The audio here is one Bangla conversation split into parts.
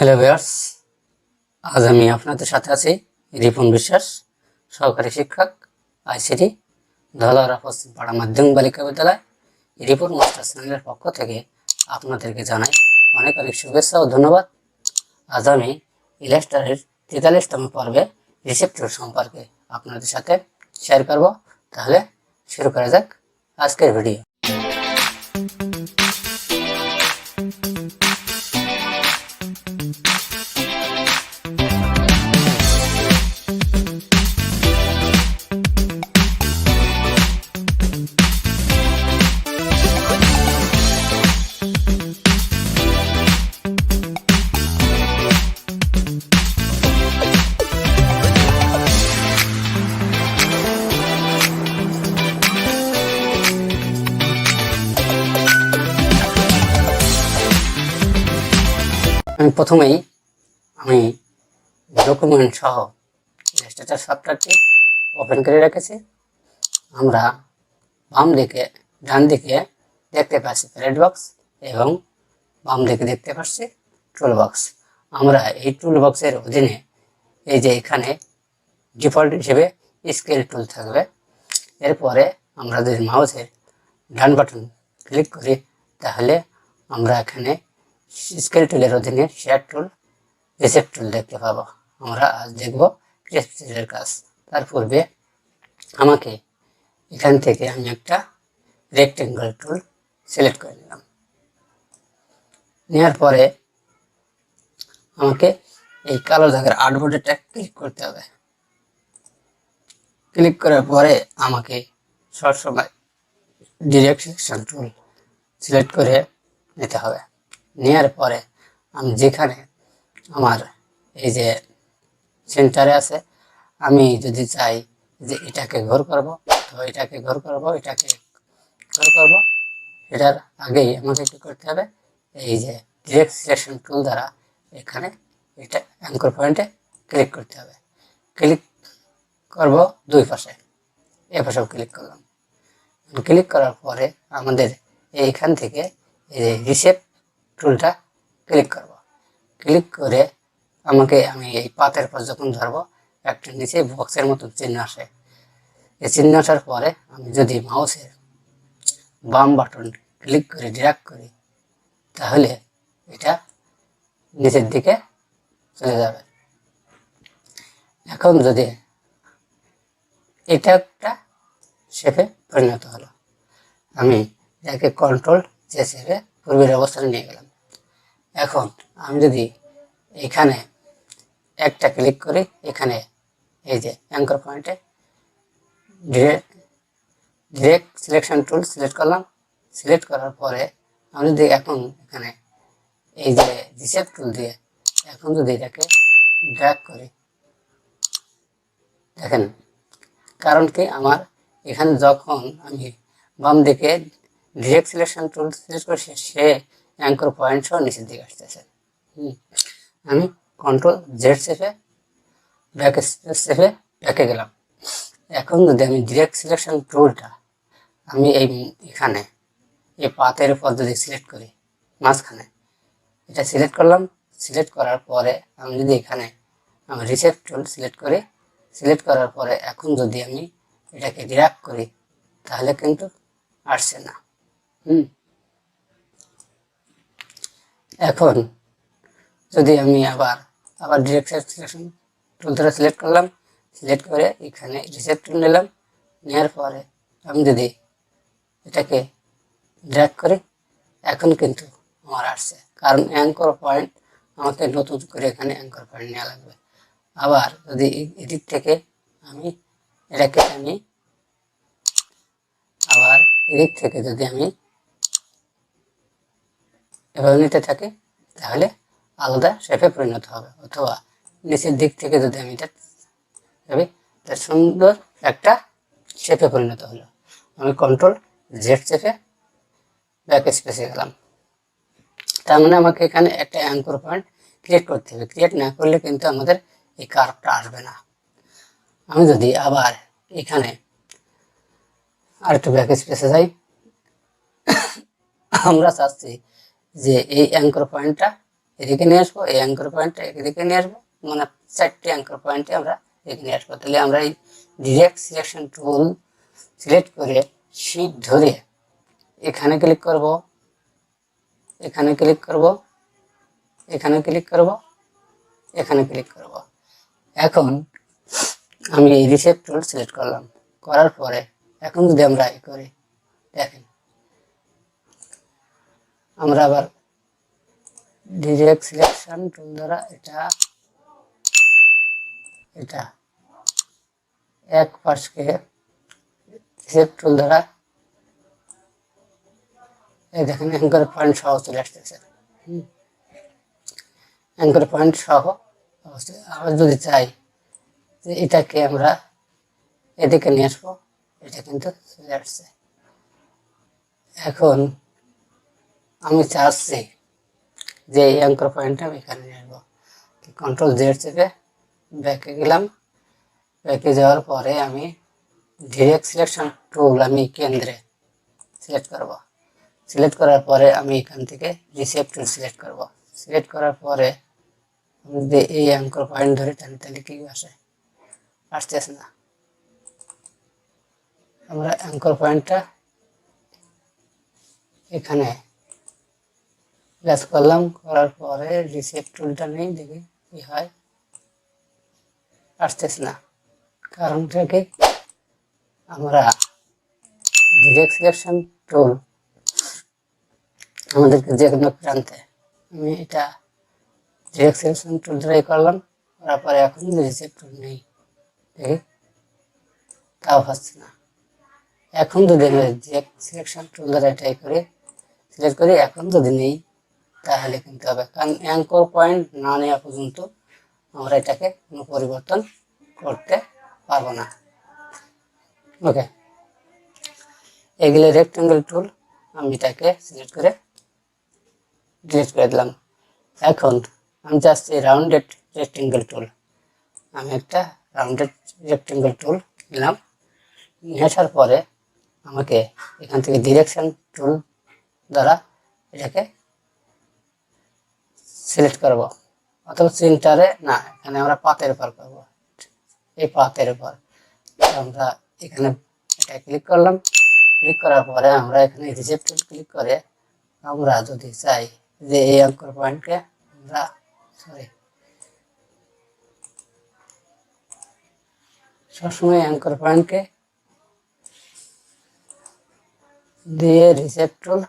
হ্যালো ভিউয়ার্স, আজ আমি আপনাদের সাথে আছি রিপন বিশ্বাস, সহকারী শিক্ষক, আইসিটি, ধলারা পশ্চিম পাড়া মাধ্যমিক বালিকা বিদ্যালয়। রিপন মাস্টার চ্যানেলের পক্ষ থেকে আপনাদেরকে জানাই অনেক অনেক শুভেচ্ছা ও ধন্যবাদ। আজ আমি ইলাস্ট্রেটরের 43তম পর্বে রিসেপ টুল সম্পর্কে আপনাদের সাথে শেয়ার করব। তাহলে শুরু করা যাক আজকের ভিডিও। আমি প্রথমেই ডকুমেন্ট সহ ইলাস্ট্রেটর সফটওয়্যারটি ওপেন করে রেখেছি। আমরা বাম দিকে ডান দিকে দেখতে পাচ্ছি প্যালেট বক্স এবং বাম দিকে দেখতে পাচ্ছি টুল বক্স। আমরা এই টুল বক্সের অধীনে এই যে এখানে ডিফল্ট হিসেবে স্কেল টুল থাকবে। এরপরে আমরা যদি মাউসের ডান বাটন ক্লিক করি তাহলে আমরা এখানে স্কেল টুলের অধীনে শেয়ার টুল, রিসেপ টুল দেখতে পাবো। আমরা আজ দেখব ক্রিয়েটের কাজ। তার পূর্বে আমাকে এখান থেকে আমি একটা রেক্টেঙ্গল টুল সিলেক্ট করে নিলাম। নেওয়ার পরে আমাকে এই কালো দাগের আর্টবোর্ডেরটা ক্লিক করতে হবে। ক্লিক করার পরে আমাকে সবসময় ডিরেক্ট সেকশন টুল সিলেক্ট করে নিতে হবে। নেওয়ার পরে আমি যেখানে আমার এই যে সেন্টারে আছে, আমি যদি চাই যে এটাকে ঘোর করব তো এটাকে ঘোর করব, এটাকে ঘোর করব, এটার আগেই আমাকে কী করতে হবে, এই যে ডিরেক্ট সিলেকশন টুল দ্বারা এখানে এটা অ্যাঙ্কর পয়েন্টে ক্লিক করতে হবে। ক্লিক করব দুই পাশে, এ পাশেও ক্লিক করলাম। ক্লিক করার পরে আমাদের এইখান থেকে এই যে রিসেপ টুলটা ক্লিক করব। ক্লিক করে আমি এই পাতের পর যখন ধরবো একটা নিচে বক্সের মতো চিহ্ন আসে। এই চিহ্ন আসার পরে আমি যদি মাউসের বাম বাটন ক্লিক করে ড্র্যাগ করি তাহলে এটা নিচের দিকে চলে যাবে। এখন যদি এটা একটা শেপে পরিণত হলো, আমি এটাকে কন্ট্রোল যে শেপে পূর্বের অবস্থানে নিয়ে গেলাম। এখন আমি যদি এখানে একটা ক্লিক করি, এখানে এই যে অ্যাঙ্কর পয়েন্টে ডিরেক্ট সিলেকশন টুল সিলেক্ট করলাম। সিলেক্ট করার পরে আমি যদি এখন এখানে এই যে রিসেপ টুল দিয়ে এখন যদি এটাকে ড্র্যাগ করি, দেখেন কারণ কি, আমার এখানে যখন আমি বাম দিকে ডিরেক্ট সিলেকশন টুল সিলেক্ট করছি সে অ্যাঙ্কর পয়েন্ট সহ নিচের দিকে আসতেছে। আমি কন্ট্রোল জেড চেপে ব্যাক স্পেস চেপে ব্যাকে গেলাম। এখন যদি আমি ডিরেক্ট সিলেকশন টুলটা আমি এখানে এই পাতের উপর যদি সিলেক্ট করি, মাঝখানে এটা সিলেক্ট করলাম। সিলেক্ট করার পরে আমি যদি এখানে আমি রিসেপ টুল সিলেক্ট করি, সিলেক্ট করার পরে এখন যদি আমি এটাকে ড্র্যাগ করি তাহলে কিন্তু আসছে না। এখন যদি আমি আবার ডিরেক্ট সিলেকশন টুল ধরে সিলেক্ট করলাম, সিলেক্ট করে এখানে রিসেপ টুল নিলাম। নেওয়ার পরে আমি যদি এটাকে ড্র্যাগ করি এখন কিন্তু আমার আসছে, কারণ অ্যাঙ্কর পয়েন্ট আমাকে নতুন করে এখানে অ্যাঙ্কর পয়েন্ট নেওয়া লাগবে। আবার যদি এদিক থেকে আমি এটাকে আবার এদিক থেকে যদি আমি এভাবে নিতে থাকি তাহলে আলাদা শেপে পরিণত হবে, অথবা নিচের দিক থেকে যদি আমি এটা সুন্দর একটা শেপে পরিণত হলো। আমি কন্ট্রোল জেড চেপে ব্যাক স্পেসে গেলাম। তার মানে আমাকে এখানে একটা অ্যাঙ্কর পয়েন্ট ক্রিয়েট করতে হবে। ক্রিয়েট না করলে কিন্তু আমাদের এই কার্ভটা আসবে না। আমি যদি আবার এখানে আরেকটু ব্যাক স্পেসে যাই, আমরা চাচ্ছি যে এই অ্যাঙ্কর পয়েন্টটা এদিকে নিয়ে আসবো, এই অ্যাঙ্কর পয়েন্টটা এদিকে নিয়ে আসবো, মানে 4টি অ্যাঙ্কর পয়েন্টে আমরা এদিকে নিয়ে আসবো। তাহলে আমরা এই ডিরেক্ট সিলেকশন টুল সিলেক্ট করে শিট ধরে এখানে ক্লিক করব, এখানে ক্লিক করব, এখানে ক্লিক করব, এখানে ক্লিক করব। এখন আমি এই রিশেপ টুল সিলেক্ট করলাম, করার পরে এখন যদি আমরা এই করি, দেখেন আমরা আবার ডিরেক্ট সিলেকশন টুল দ্বারা এটা এক পাশকে রিশেপ টুল দ্বারা এই দেখেন অ্যাঙ্কর পয়েন্ট সহ চলে আসতেছে। অ্যাঙ্কর পয়েন্ট সহ আবার যদি চাই যে এটাকে আমরা এদিকে নিয়ে আসবো, এটা কিন্তু চলে আসছে। এখন আমি চাচ্ছি যে এই অ্যাঙ্কর পয়েন্টটা আমি এখানে নিয়ে আসবো, কন্ট্রোল জেড চেপে ব্যাকে গেলাম। ব্যাকে যাওয়ার পরে আমি ডিরেক্ট সিলেকশন টুল আমি কেন্দ্রে সিলেক্ট করব। সিলেক্ট করার পরে আমি এখান থেকে রিশেপ টুল সিলেক্ট করব। সিলেক্ট করার পরে আমি যদি এই অ্যাঙ্কর পয়েন্ট ধরে টানি তাহলে কি আসতেছে না। আমরা অ্যাঙ্কর পয়েন্টটা এখানে প্রেস করলাম, করার পরে রিশেপ টুলটা নেই, দেখি কি হয়, আসতেছে না। কারণটা কি, আমরা ডিরেক্ট সিলেকশন টুল আমাদেরকে যে কোনো প্রান্তে, আমি এটা ডিরেক্ট সিলেকশন টুল দ্বারাই করলাম, করার পরে এখন রিশেপ টুল নেই, দেখি তাও হচ্ছে না। এখন যদি আমি ডিরেক্ট সিলেকশন টুল দ্বারা এটাই করে সিলেক্ট করি, এখন যদি নেই তাহলে কিন্তু হবে, কারণ অ্যাঙ্কর পয়েন্ট না নেওয়া পর্যন্ত আমরা এটাকে কোনো পরিবর্তন করতে পারবো না। ওকে, এগুলো রেক্টেঙ্গেল টুল, আমি এটাকে সিলেক্ট করে ডিলিট করে দিলাম। এখন আমি চাচ্ছি রাউন্ডেড রেক্টেঙ্গেল টুল, আমি একটা রাউন্ডেড রেক্টেঙ্গেল টুল নিলাম। নিয়ে আসার পরে আমাকে এখান থেকে ডিরেকশন টুল দ্বারা এটাকে সিলেক্ট করব, অথবা সেন্টারে না, এখানে আমরা পাতের উপর করব। এই পাতের উপর আমরা এখানে এটা ক্লিক করলাম। ক্লিক করার পরে আমরা এখানে রিশেপ টুল ক্লিক করে আমরা যদি চাই যে এই অ্যাঙ্কর পয়েন্টকে আমরা সবসময় অ্যাঙ্কর পয়েন্টকে দিয়ে রিশেপ টুল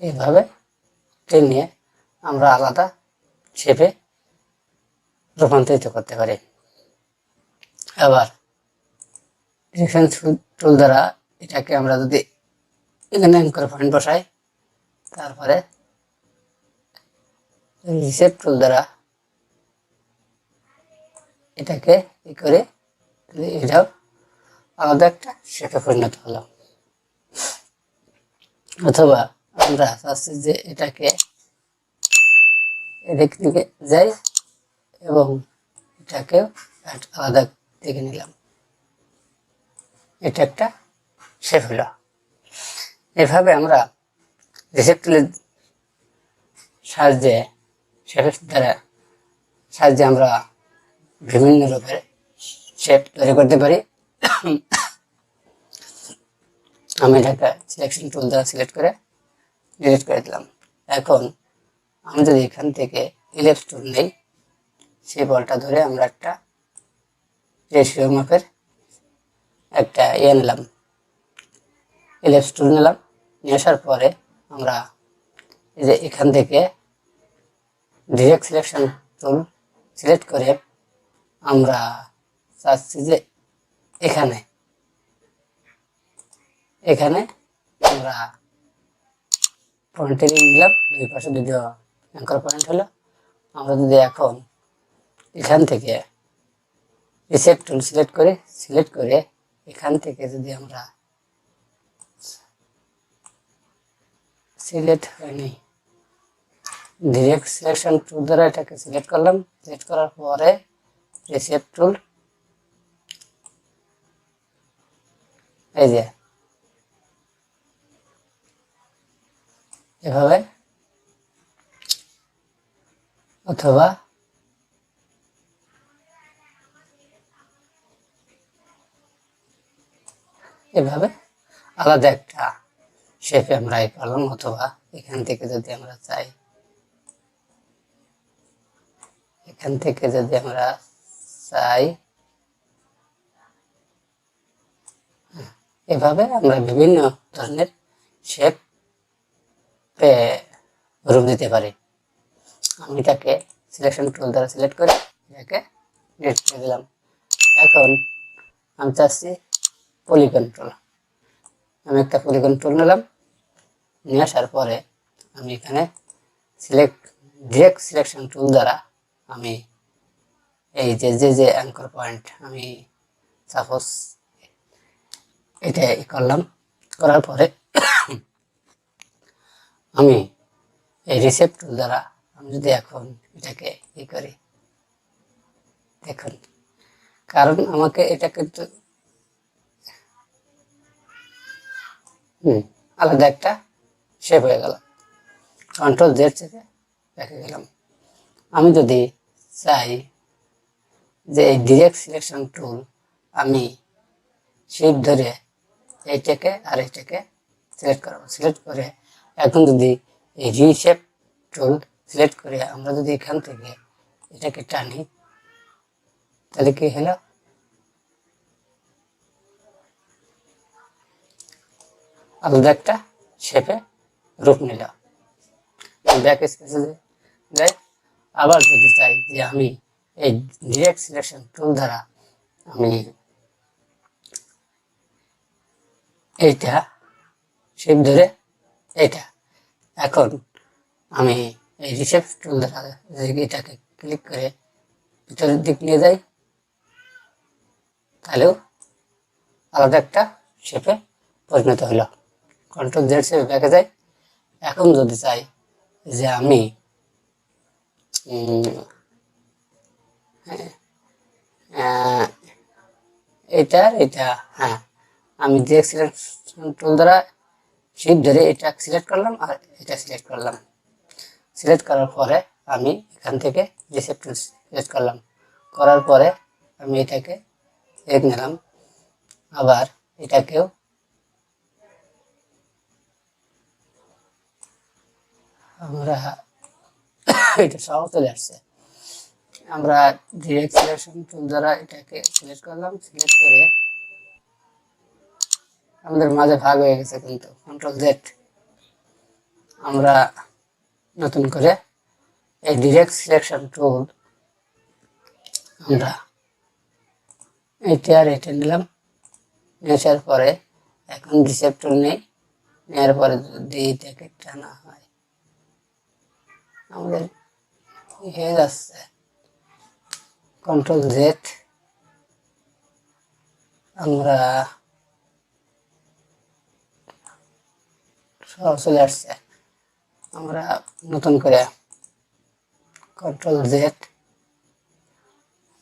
এইভাবে টেনে আমরা আলাদা শেপে রূপান্তরিত করতে পারি। আবার ডিরেকশন টুল দ্বারা এটাকে আমরা যদি এখানে অ্যাঙ্কর পয়েন্ট বসাই, তারপরে রিশেপ টুল দ্বারা এটাকে ই করে এটাও আলাদা একটা শেপে পরিণত হলো। অথবা আমরা চাচ্ছি যে এটাকে এদিক থেকে যাই এবং এটাকেও আলাদা দিকে নিলাম, এটা একটা শেপ হলো। এভাবে আমরা রিশেপ টুলের সাহায্যে শেপের দ্বারা সাহায্যে আমরা বিভিন্ন রূপের শেপ তৈরি করতে পারি। আমি এটাকে সিলেকশন টুল দ্বারা সিলেক্ট করে ডিলিট করে দিলাম। এখন আমি যদি এখান থেকে ইলিপস টুল নেই, সেই বলটা ধরে আমরা একটা রেশিও মাপের একটা নিলাম, ইলিপস টুল নিলাম। নিয়ে আসার পরে আমরা এই যে এখান থেকে ডিরেক্ট সিলেকশন টুল সিলেক্ট করে আমরা চাচ্ছি যে এখানে আমরা পয়েন্টে নিলাম, দুই পাশে দুটো অ্যাঙ্কর পয়েন্ট হলো। আমরা যদি এখন এখান থেকে রিশেপ টুল সিলেক্ট করে এখান থেকে যদি আমরা সিলেক্ট হয়নি, ডিরেক্ট সিলেকশন টুল দ্বারা এটাকে সিলেক্ট করলাম। সিলেক্ট করার পরে রিশেপ টুল, এই যে এভাবে, অথবা এভাবে আলাদা একটা শেপে আমরা করলাম, অথবা এখান থেকে যদি আমরা চাই, এখান থেকে যদি আমরা চাই, এভাবে আমরা বিভিন্ন ধরনের শেপ রূপ দিতে পারি। আমি এটাকে সিলেকশন টুল দ্বারা সিলেক্ট করে এটাকে ডিলিট করে দিলাম। এখন আমি চাচ্ছি পলিগন টুল। আমি একটা পলিগন টুল নিলাম, নিয়ে আসার পরে আমি এখানে ডিরেক্ট সিলেকশন টুল দ্বারা আমি এই যে অ্যাঙ্কর পয়েন্ট, আমি সাপোজ এটা করলাম, করার পরে আমি এই রিসেপ টুল দ্বারা আমি যদি এখন এটাকে করি, দেখুন, কারণ আমাকে এটা কিন্তু আলাদা একটা শেপ হয়ে গেল। কন্ট্রোল জেড থেকে রেখে গেলাম। আমি যদি চাই যে এই ডিরেক্ট সিলেকশন টুল আমি শিফট ধরে এইটাকে আর এইটাকে সিলেক্ট করবো, সিলেক্ট করে এখন যদি এই রিশেপ টুল সিলেক্ট করে আমরা যদি এখান থেকে এটাকে টানি, তাহলে কি হলো, আলাদা একটা শেপে রূপ নিল। ব্যাক স্পেসে যাই। আবার যদি চাই যে আমি এই ডিরেক্ট সিলেকশন টুল দ্বারা আমি এইটা শেপ ধরে এইটা, এখন আমি এই রিশেপ টুল দ্বারা এটাকে ক্লিক করে ভিতরের দিক নিয়ে যাই, তাহলেও আলাদা একটা শেপে পরিণত হলো। কন্ট্রোল জেড শেপে ব্যাকে যাই। এখন যদি চাই যে আমি এটা হ্যাঁ, আমি ডিরেক্ট সিলেকশন টুল দ্বারা শিফট ধরে এটা সিলেক্ট করলাম আর এটা সিলেক্ট করলাম। সিলেক্ট করার পরে আমি এখান থেকে রিসেপ টুল সিলেক্ট করলাম, করার পরে আমি এটাকে এক নিলাম, আবার এটাকেও আমরা এটা সহ চলে আসছে। আমরা ডিরেক্ট সিলেকশন টুল দ্বারা এটাকে সিলেক্ট করলাম, সিলেক্ট করে আমাদের মাঝে ভাগ হয়ে গেছে, কিন্তু কন্ট্রোল জেড আমরা নতুন করে এই ডিরেক্ট সিলেকশন টুল আমরা এটা আর এটা নিলাম, নেওয়ার পরে এখন রিসেপ টুল নেই, নেওয়ার পরে যদি এটাকে টানা হয় আমাদের হয়ে যাচ্ছে। কন্ট্রোল জেড আমরা সব চলে আসছে। আমরা নতুন করে কন্ট্রোল জেড,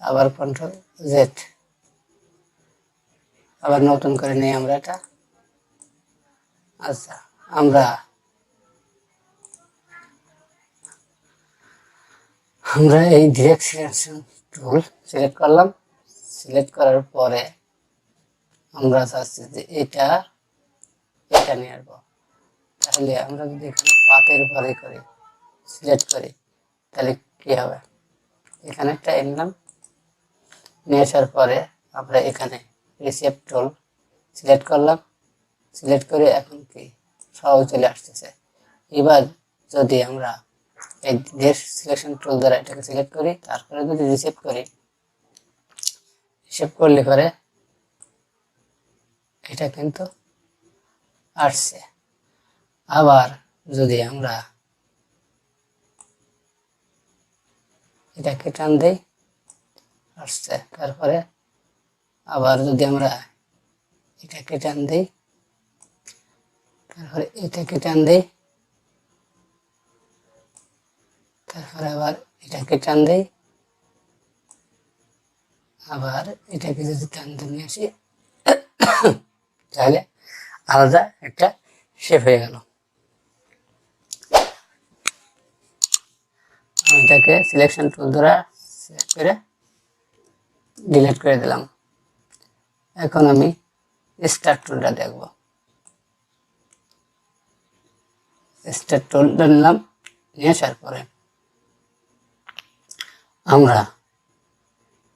আবার কন্ট্রোল জেড, আবার নতুন করে নিই আমরা এটা। আচ্ছা, আমরা এই ডিরেক্ট সিলেকশন টুল সিলেক্ট করলাম, সিলেক্ট করার পরে আমরা চাচ্ছি যে এটা নিয়ে আসবো। তাহলে আমরা যদি এখানে পাতের উপরে করি, সিলেক্ট করি, তাহলে কি হবে, এখানে একটা নিলাম, নিয়ে আসার পরে আমরা এখানে রিসেপ টুল সিলেক্ট করলাম, সিলেক্ট করে এখন কি সব চলে আসতেছে। এবার যদি আমরা এই ডিরেক্ট সিলেকশন টুল দ্বারা এটাকে সিলেক্ট করি, তারপরে যদি রিসেপ করি, রিসেপ করলে পরে এটা কিন্তু আসছে। আবার যদি আমরা এটাকে টান দেই, আসছে। তারপরে আবার যদি আমরা এটাকে টান দেই, তারপরে এটাকে টান দেই, তারপরে আবার এটাকে টান দেই, আবার এটাকে যদি টান দিয়ে নিয়ে আসি, তাহলে আলাদা একটা শেপ হয়ে গেল। আমি এটাকে সিলেকশন টুল দ্বারা সিলেক্ট করে ডিলিট করে দিলাম। এখন আমি স্টার টুলটা দেখব। স্টার টুলটা নিলাম, নিয়ে আসার পরে আমরা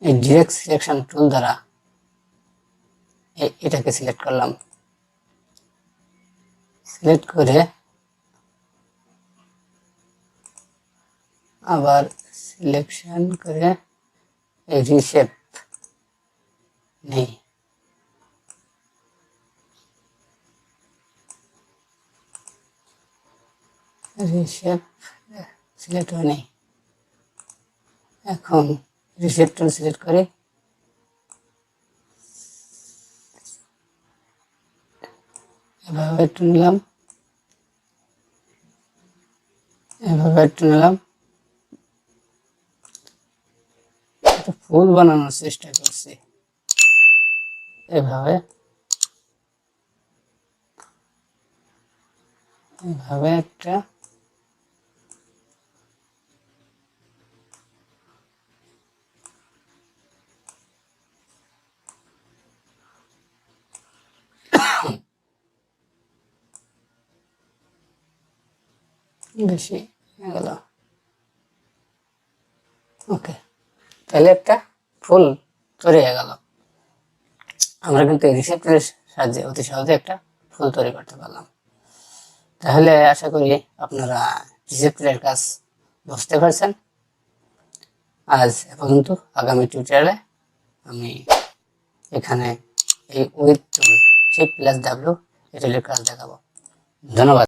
এই ডিরেক্ট সিলেকশন টুল দ্বারা এটাকে সিলেক্ট করলাম। সিলেক্ট করে আবার সিলেকশন করে এই রিশেপ নেই, রিশেপ সিলেক্ট হয় নেই। এখন রিশেপ টুল সিলেক্ট করে এভাবে একটু নিলাম, এভাবে একটু নিলাম, একটা ফুল বানানোর চেষ্টা করছি। এভাবে এভাবে একটা বেশি হয়ে গেল। ওকে, তাহলে একটা ফুল তৈরি হয়ে গেল। আমরা কিন্তু রিশেপ টুলের সাহায্যে অতি সহজে একটা ফুল তৈরি করতে পারলাম। তাহলে আশা করি আপনারা রিশেপ টুলের কাজ বুঝতে পারছেন। আজ এ পর্যন্ত। আগামী টিউটোরিয়ালে আমি এখানে এই উইথ টুল Shift+W এই টুলের কাজ দেখাবো। ধন্যবাদ।